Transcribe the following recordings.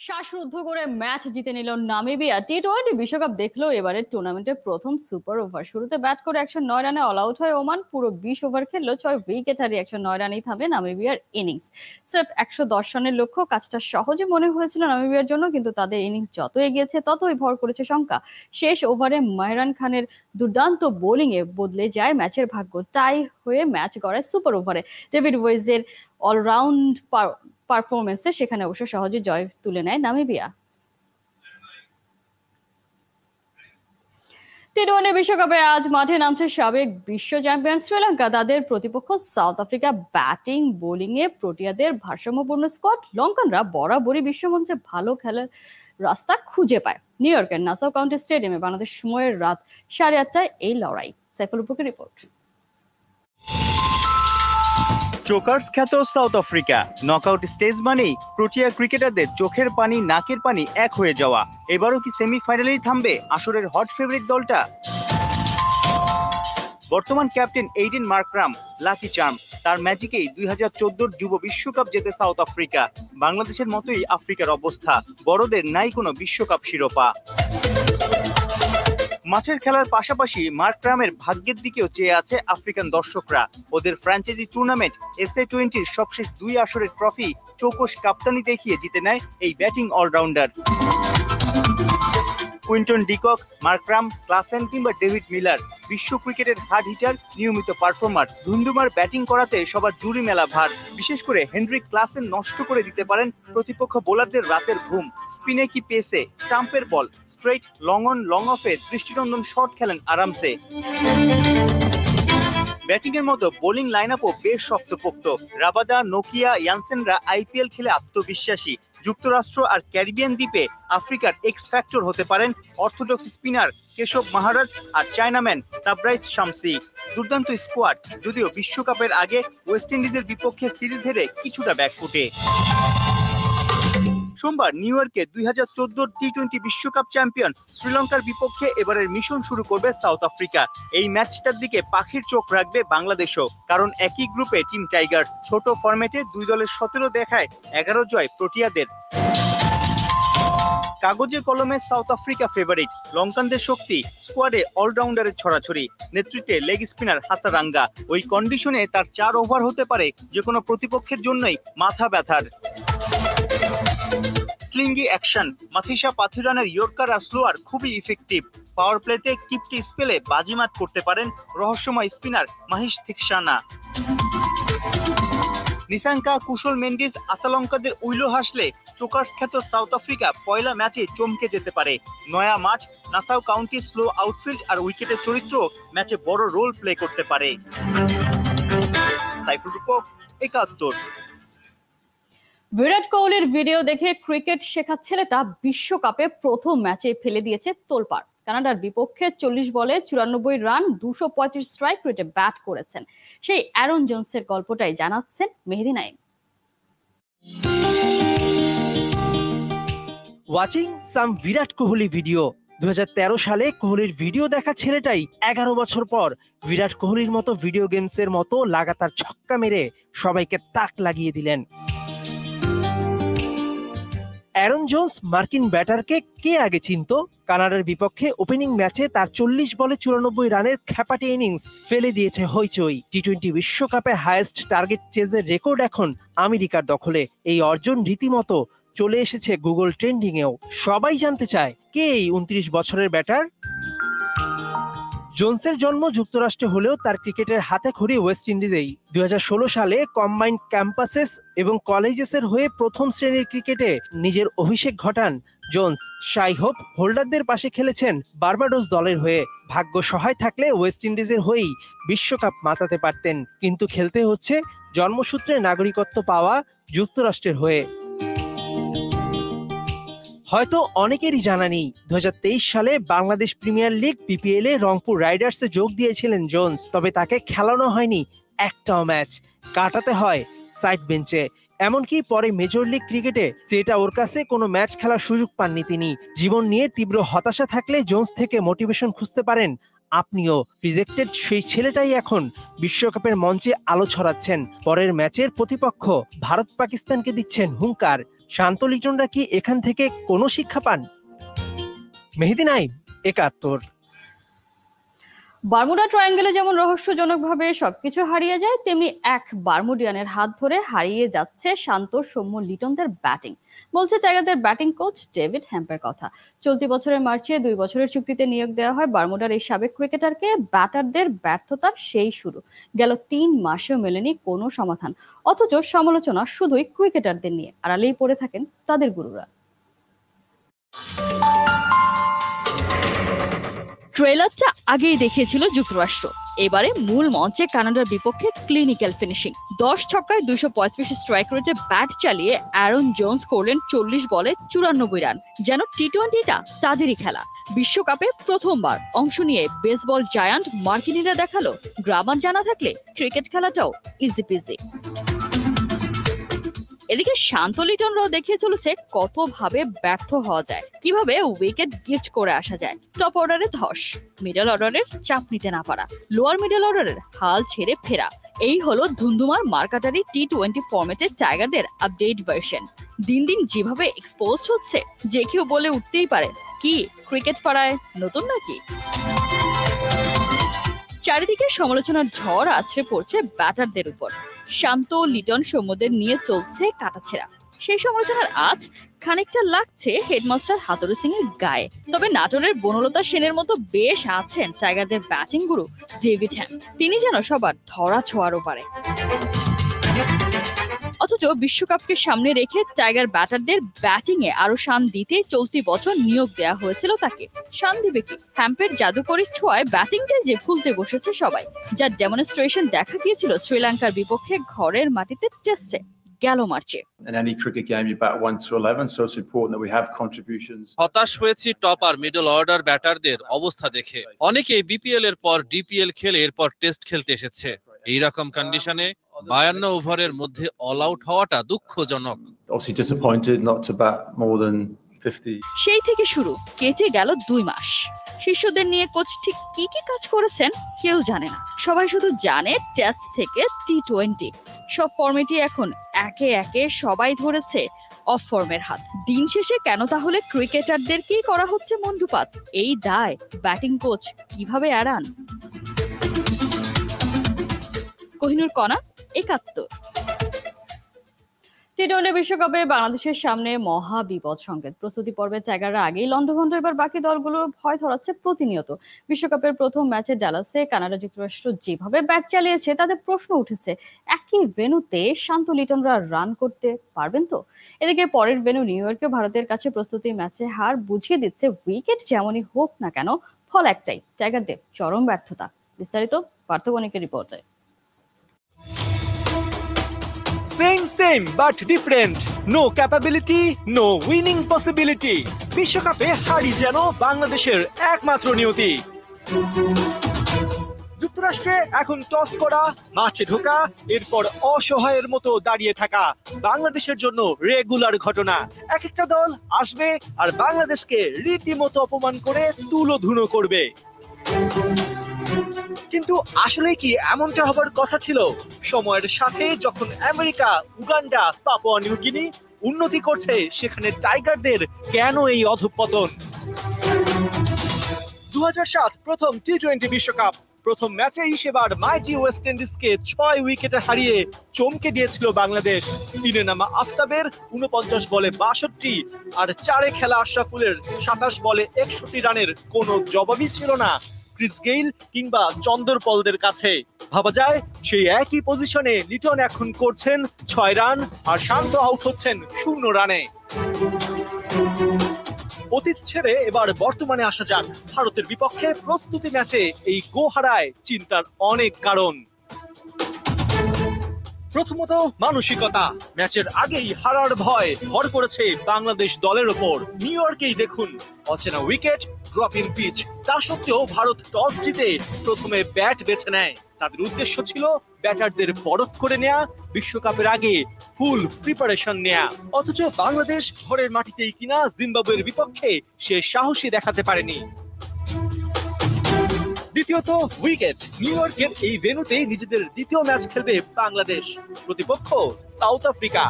শ্বাসরুদ্ধ করে ম্যাচ জিতে নিল নামিবিয়া। টি-20 বিশ্বকাপ দেখলো এবারের টুর্নামেন্টের প্রথম সুপার ওভার। শুরুতে ব্যাট করে 109 রানে অল আউট হয় ওমান। পুরো 20 ওভার খেললো, 6 উইকেট হারিয়ে 109 রানেই থামে নামিবিয়ার ইনিংস। স্রেফ 110 রানের লক্ষ্য। কাজটা সহজে মনে হয়েছিল নামিবিয়ার জন্য, কিন্তু তাদের ইনিংস যত এগিয়েছে ততই ভর করেছে শঙ্কা। শেষ ওভারে মেহরান খানের দুর্দান্ত বোলিংয়ে বদলে যায় ম্যাচের ভাগ্য। টাই হয়ে ম্যাচ গড়ায় সুপার ওভারে। ডেভিড ওয়েজের অলরাউন্ড পারফরমেন্সে সেখানে অবশ্য সহজে জয় তুলে নেয় নামিবিয়া। টি-20 বিশ্বকাপে আজ মাঠে নামছে সাবেক বিশ্ব চ্যাম্পিয়ন শ্রীলঙ্কা। তাদের প্রতিপক্ষ সাউথ আফ্রিকা। ব্যাটিং বোলিং এ প্রোটিয়াদের ভারসাম্যপূর্ণ স্কোয়াড। লঙ্কানরা বরাবরই বিশ্বমঞ্চে ভালো খেলার রাস্তা খুঁজে পায়। নিউ ইয়র্কের নাসাউ কাউন্টি স্টেডিয়ামে বাংলাদেশ সময়ের রাত 8:30 এই লড়াই। সাইফুল উপকের রিপোর্ট। জোকার্স খ্যাত সাউথ আফ্রিকা। নকআউট স্টেজ মানেই প্রোটিয়া ক্রিকেটারদের চোখের পানি নাকের পানি এক হয়ে যাওয়া। এবারও কি সেমিফাইনালেই থামবে আসরের হট ফেভারিট দলটা? বর্তমান captain Aiden Markram lucky charm. তার ম্যাজিকেই 2014 যুব বিশ্বকাপ জেতে সাউথ আফ্রিকা। বাংলাদেশের মতোই আফ্রিকার অবস্থা, বড়দের নাই কোনো বিশ্বকাপ শিরোপা। মাঠের খেলার পাশাপাশি মার্করামের ভাগ্যের দিকেও চেয়ে আছে আফ্রিকান দর্শকরা। ওদের ফ্র্যাঞ্চাইজি টুর্নামেন্ট SA20-র সবশেষ 2 আসরের ট্রফি চৌকস কাপ্তানি দেখিয়ে জিতে নেয় এই batting allrounder. Quinton de Kock, Markram, Klaasen কিংবা ডেভিড মিলার বিশ্ব ক্রিকেটের হার্ড হিটার, নিয়মিত পারফর্মার। ধুন্দুমার ব্যাটিং করাতে সবার জুরি মেলা ভার। বিশেষ করে হেনরিক ক্লাসেন নষ্ট করে দিতে পারেন প্রতিপক্ষ বোলারদের রাতের ঘুম। স্পিনে কি পেসে, স্টাম্পের বল, স্ট্রেইট, লং অন লং অফে দৃষ্টিনন্দন শট খেলেন আরামসে। ব্যাটিং এর মতো বোলিং লাইন আপও বেশ শক্তপোক্ত। রাবাদা, নোকিয়া, ইয়ানসেনরা IPL খেলে আত্মবিশ্বাসী। যুক্তরাষ্ট্র আর ক্যারিবিয়ান দ্বীপে আফ্রিকার এক্স ফ্যাক্টর হতে পারেন অর্থোডক্স স্পিনার কেশব মাহারাজ আর চায়নাম্যান তাবরাইজ শামসি। দুর্দান্ত স্কোয়াড, যদিও বিশ্বকাপের আগে ওয়েস্ট ইন্ডিজের বিপক্ষে সিরিজ হেরে কিছুটা ব্যাকফুটে। সোমবার নিউ ইয়র্কে 2014 টি-20 বিশ্বকাপ চ্যাম্পিয়ন শ্রীলঙ্কার বিপক্ষে এবারের মিশন শুরু করবে সাউথ আফ্রিকা। এই ম্যাচটার দিকে পাখির চোখ রাখবে বাংলাদেশও, কারণ একই গ্রুপে টিম টাইগার্স। ছোট ফরম্যাটে দুই দলের 17 দেখায় 11 জয় প্রোটিয়াদের। কাগজে কলমে সাউথ আফ্রিকা ফেভারিট। লঙ্কানদের শক্তি, স্কোয়াডে অলরাউন্ডারের ছড়াছড়ি, নেতৃত্বে লেগ স্পিনার হাসারাঙ্গা। ওই কন্ডিশনে তার 4 ওভার হতে পারে যে কোনো প্রতিপক্ষের জন্যই মাথা ব্যথার। স্লিঙ্গি অ্যাকশন, মাথিসা পাথিরানের ইয়র্কার আর স্লোয়ার খুবই ইফেক্টিভ। পাওয়ার প্লেতে কিপটি স্পেলে বাজিমাত করতে পারেন রহস্যময় স্পিনার মাহিশ থিকসানা। নিসাঙ্কা, কুশল মেন্ডিস, আসালঙ্কাদের উইলো হাসলে চোকার্স খ্যাত সাউথ আফ্রিকা পয়লা ম্যাচে চমকে যেতে পারে। নয়া মাঠ, নাসাউ কাউন্টি স্লো আউটফিল্ড আর উইকেটের চরিত্র ম্যাচে বড় রোল প্লে করতে পারে। সাইফুল রূপক, 71। বিরাট কোহলির ভিডিও দেখে ক্রিকেট শেখা ছেলেটা বিশ্বকাপে প্রথম ম্যাচে ফেলে দিয়েছে তোলপাড়। কানাডার বিপক্ষে 40 বলে 94 রান, 235 স্ট্রাইক রেটে ব্যাট করেছেন সেই অ্যারন জোন্সের গল্পটাই জানাচ্ছেন মেহেদী নাইম। ওয়াচিং সাম বিরাট কোহলি ভিডিও। 2013 সালে কোহলির ভিডিও দেখা ছেলেটাই 11 বছর পর বিরাট কোহলির মতো ভিডিও গেমসের মতো লাগাতার ছক্কা মেরে সবাইকে তাক লাগিয়ে দিলেন। অ্যারন জোন্স মার্কিন ব্যাটারকে কে আগে চিনতো? কানাডার বিপক্ষে ওপেনিং ম্যাচে তার 40 বলে 94 রানের খ্যাপাটে ইনিংস ফেলে দিয়েছে হইচই। টি-20 বিশ্বকাপে হাইয়েস্ট টার্গেট চেজের রেকর্ড এখন আমেরিকার দখলে। এই অর্জন রীতিমতো চলে এসেছে গুগল ট্রেন্ডিং এও। সবাই জানতে চায় কে এই 29 বছরের ব্যাটার। জোন্সের জন্ম যুক্তরাষ্ট্রে হলেও তার ক্রিকেটের হাতে খড়ি ওয়েস্ট ইন্ডিজেই। 2016 সালে কম্বাইন্ড ক্যাম্পাসেস এবং কলেজেসের হয়ে প্রথম শ্রেণীর ক্রিকেটে নিজের অভিষেক ঘটান জোন্স। শাই হোপ হোল্ডারদের পাশে খেলেছেন বার্বাডোস দলের হয়ে। ভাগ্য সহায় থাকলে ওয়েস্ট ইন্ডিজের হয়েই বিশ্বকাপ মাতাতে পারতেন, কিন্তু খেলতে হচ্ছে জন্মসূত্রে নাগরিকত্ব পাওয়া যুক্তরাষ্ট্রের হয়ে। হয়তো অনেকেরই জানা নেই, 2023 সালে বাংলাদেশ প্রিমিয়ার লিগ BPL এ রংপুর রাইডার্সে যোগ দিয়েছিলেন জোন্স। তবে তাকে খেলানো হয়নি একটাও ম্যাচ, কাটাতে হয় সাইড বেঞ্চে। এমনকি পরে মেজর লিগ ক্রিকেটে সেটা ওর কাছে কোনো ম্যাচ খেলার সুযোগ পাননি তিনি। জীবন নিয়ে তীব্র হতাশা থাকলে জোন্স থেকে মোটিভেশন খুঁজতে পারেন আপনিও। রিজেক্টেড সেই ছেলেটাই এখন বিশ্বকাপের মঞ্চে আলো ছড়াচ্ছেন। পরের ম্যাচের প্রতিপক্ষ ভারত পাকিস্তানকে দিচ্ছেন হুঙ্কার। শান্ত লিটনরা কি এখান থেকে কোনো শিক্ষা পান? মেহেদী নাইম, ৭১। বারমুডা ট্রায়াঙ্গেলে যেমন রহস্যজনকভাবে সবকিছু হারিয়ে যায়, তেমনি এক বারমুডিয়ানের হাত ধরে হারিয়ে যাচ্ছে শান্ত সৌম্য লিটনদের ব্যাটিং। বলছে টাইগারদের ব্যাটিং কোচ ডেভিড হ্যাম্পের কথা। চলতি বছরের মার্চে 2 বছরের চুক্তিতে নিয়োগ দেওয়া হয় বারমুডার এই সাবেক ক্রিকেটারকে। ব্যাটারদের ব্যর্থতার সেই শুরু, গেল 3 মাসেও মেলেনি কোনো সমাধান। অথচ সমালোচনা শুধুই ক্রিকেটারদের নিয়ে, আড়ালেই পড়ে থাকেন তাদের গুরুরা। ট্রেলারটা আগেই দেখিয়েছিল যুক্তরাষ্ট্র, এবারে মূল মঞ্চে কানাডার বিপক্ষে ক্লিনিক্যাল ফিনিশিং। 10 ছক্কায় 235 স্ট্রাইক রেটে ব্যাট চালিয়ে অ্যারন জোন্স করলেন 40 বলে 94 রান। যেন টি-20টা তাদেরই খেলা। বিশ্বকাপে প্রথমবার অংশ নিয়ে বেসবল জায়ান্ট মার্কিনিরা দেখালো গ্রামার জানা থাকলে ক্রিকেট খেলাটাও ইজি পিজি। এদিকে শান্ত লিটনরাও দেখিয়ে চলেছে কত ভাবে ব্যর্থ হওয়া যায়, কিভাবে উইকেট গিফট করে আসা যায়। টপ অর্ডারে ধস, মিডল অর্ডারের চাপ নিতে না পারা, লোয়ার মিডল অর্ডারের হাল ছেড়ে ফেরা। এই হলো ধুন্ধুমার মার্কাটারি টি-20 ফরম্যাটের টাইগারদের আপডেট ভার্সন। দিন দিন যেভাবে এক্সপোজ হচ্ছে, যে কেউ বলে উঠতেই পারে কি ক্রিকেট পাড়ায় নতুন নাকি। চারিদিকে সমালোচনার ঝড় আছড়ে পড়ছে ব্যাটারদের উপর। শান্ত লিটন সৌম্যদের নিয়ে চলছে কাটাছেঁড়া। সেই সমালোচনার আজ খানিকটা লাগছে হেডমাস্টার হাতুড়ু সিং এর গায়ে। তবে নাটোরের বনলতা সেনের মতো বেশ আছেন টাইগারদের ব্যাটিং গুরু ডেভিড হ্যাম্প। তিনি যেন সবার ধরা ছোঁয়ারও পারে। অথচ বিশ্বকাপকে সামনে রেখে টাইগার ব্যাটারদের ব্যাটিং এ আরো শান দিতে চলতি বছর নিয়োগ দেওয়া হয়েছিল তাকে। শান দিবে কি? হ্যাম্পের জাদুকরী ছোঁয়ায় ব্যাটিংটাই যে খুলতে বসেছে সবাই, যার ডেমনস্ট্রেশন দেখা গিয়েছিল শ্রীলঙ্কার বিপক্ষে ঘরের মাটিতে টেস্টে গেল মার্চে। হতাশ হয়েছি টপ আর মিডল অর্ডার ব্যাটারদের অবস্থা দেখে। অনেকেই বিপিএল এর পর ডিপিএল খেলে এরপর টেস্ট খেলতে এসেছে। এইরকম কন্ডিশনে 52 ওভারের মধ্যে অল আউট হওয়াটা দুঃখজনক। সেই থেকে শুরু, কেটে গেল 2 মাস। শিষ্যদের নিয়ে কোচ ঠিক কি কি কাজ করেছেন কেউ জানে না। সবাই শুধু জানে টেস্ট থেকে টি-20 সব ফরম্যাটই এখন একে একে সবাই ধরেছে অফ ফর্মের হাত। দিন শেষে কেন তাহলে ক্রিকেটারদেরকেই করা হচ্ছে মন্ডুপাত? এই দায় ব্যাটিং কোচ কিভাবে এড়ান? কোহিনুর কণা, ৭১। টি-20 বিশ্বকাপে বাংলাদেশের সামনে মহা বিপদ সংকেত। প্রস্তুতি পর্বে টাইগাররা আগেই লন্ডভন্ড, এবার বাকি দলগুলোর ভয় ধরাচ্ছে প্রতিনিয়ত। বিশ্বকাপের প্রথম ম্যাচে ডালাসে কানাডা যুক্তরাষ্ট্র যেভাবে ব্যাট চালিয়েছে, তাদের প্রশ্ন উঠেছে একই ভেন্যুতে শান্ত লিটনরা রান করতে পারবেন তো? এদিকে পরের ভেন্যু নিউ ইয়র্কে ভারতের কাছে প্রস্তুতি ম্যাচে হার বুঝিয়ে দিচ্ছে উইকেট যেমনই হোক না কেন, ফল একটাই, টাইগারদের চরম ব্যর্থতা। বিস্তারিত পার্থ বণিকের রিপোর্টে। Same but different. No capability, no winning possibility. বিশ্বকাপে হারি যেন বাংলাদেশের একমাত্র নিয়তি। যুক্তরাষ্ট্রে এখন টস করা, মাঠে ঢোকা, এরপর অসহায়ের মতো দাঁড়িয়ে থাকা বাংলাদেশের জন্য রেগুলার ঘটনা। এক একটা দল আসবে আর বাংলাদেশকে রীতিমতো অপমান করে তুলোধুনো করবে। কিন্তু আসলে কি এমনটা হবার কথা ছিল? সময়ের সাথে যখন America, Uganda, Papua New Guinea উন্নতি করছে, সেখানে টাইগারদের কেন এই অধঃপতন? 2007 প্রথম টি-20 বিশ্বকাপ, প্রথম ম্যাচেই সেবার মাইটি ওয়েস্ট ইন্ডিজকে 6 উইকেটে হারিয়ে চমকে দিয়েছিল বাংলাদেশ। তিনে নামা আফতাবের 49 বলে 62 আর 4-এ খেলা আশরাফুলের 27 বলে 61 রানের কোনো জবাবই ছিল না ক্রিস গেইল কিংবা চন্দরপলদের কাছে। ভাবা যায় সেই একই পজিশনে লিটন এখন করছেন 6 রান আর শান্ত আউট হচ্ছেন 0 রানে। অতীত ছেড়ে এবার বর্তমানে আসা যাক। ভারতের বিপক্ষে প্রস্তুতি ম্যাচে এই গো হারায় চিন্তার অনেক কারণ। প্রথমত মানসিকতা। ম্যাচের আগেই হারার ভয় ভর করেছে বাংলাদেশ দলের ওপর। নিউ ইয়র্কেই দেখুন, অচেনা উইকেট, ড্রপ ইন পিচ, তা সত্ত্বেও ভারত টস জিতে প্রথমে ব্যাট বেছে নেয়। তাদের উদ্দেশ্য ছিল ব্যাটারদের পরখ করে নেয়া, বিশ্বকাপের আগে ফুল প্রিপারেশন নেয়া। অথচ বাংলাদেশ ঘরের মাটিতেই কিনা জিম্বাবুয়ের বিপক্ষে সে সাহসী দেখাতে পারেনি। দ্বিতীয়ত উইকেট। নিউ ইয়র্কের এই ভেন্যুতেই নিজেদের দ্বিতীয় ম্যাচ খেলবে বাংলাদেশ, প্রতিপক্ষ সাউথ আফ্রিকা।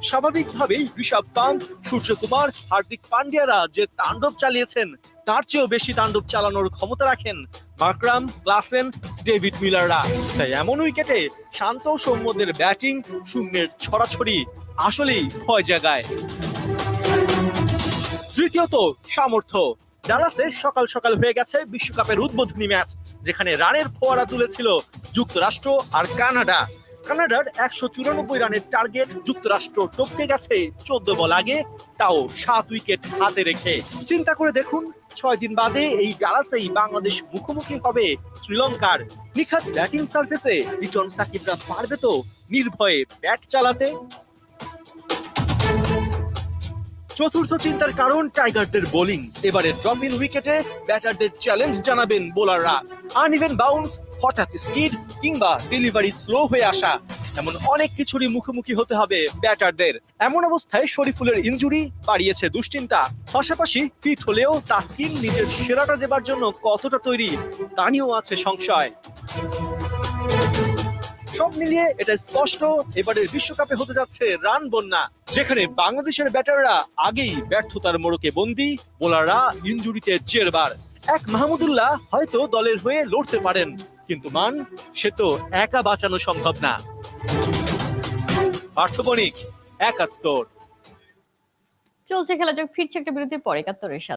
স্বাভাবিকভাবেই ঋষভ পান্থ, সূর্যকুমার, হার্দিক পান্ডিয়ারা যে তাণ্ডব চালিয়েছেন তার চেয়েও বেশি তাণ্ডব চালানোর ক্ষমতা রাখেন মার্করাম, ক্লাসেন, ডেভিড মিলাররা। তাই এমন উইকেটে শান্ত সৌম্যদের ব্যাটিং, শূন্যের ছড়াছড়ি আসলেই ভয় জাগায়। তৃতীয়ত সামর্থ্য। ডালাসে সকাল সকাল হয়ে গেছে বিশ্বকাপের উদ্বোধনী ম্যাচ, যেখানে রানের ফোয়ারা তুলেছিল যুক্তরাষ্ট্র আর কানাডা। কানাডার 194 রানের টার্গেট যুক্তরাষ্ট্র টপকে গেছে 14 বল আগে, তাও 7 উইকেট হাতে রেখে। চিন্তা করে দেখুন, 6 দিন বাদে এই ডালাসেই বাংলাদেশ মুখোমুখি হবে শ্রীলঙ্কার। নিখাত ব্যাটিং সার্ফেসে লিটন সাকিবরা পারবে তো নির্ভয়ে ব্যাট চালাতে? চতুর্থ চিন্তার কারণ টাইগারদের বোলিং। এবারে ড্রপ ইন উইকেটে ব্যাটারদের চ্যালেঞ্জ জানাবেন বোলাররা। আনইভেন বাউন্স, হঠাৎ স্পিড কিংবা ডেলিভারি স্লো হয়ে আসা, এমন অনেক কিছুরই মুখোমুখি হতে হবে ব্যাটারদের। এমন অবস্থায় শরীফুলের ইনজুরি বাড়িয়েছে দুশ্চিন্তা। পাশাপাশি ফিট হলেও তাসকিন নিজের সেরাটা দেবার জন্য কতটা তৈরি তা নিয়েও আছে সংশয়। সব মিলিয়ে এটা স্পষ্ট, এবারের বিশ্বকাপে হতে যাচ্ছে রান বন্যা, যেখানে বাংলাদেশের ব্যাটাররা আগেই ব্যর্থতার মোড়কে বন্দী, বোলাররা ইনজুরিতে জেরবার। এক মাহমুদুল্লাহ হয়তো দলের হয়ে লড়তে পারেন, কিন্তু মান সে তো একা বাঁচানো সম্ভব না। পার্থবণিক, ৭১। চলছে খেলা যোগ, ফিরছে একটা বিরতির পর ৭১-এর সাথে।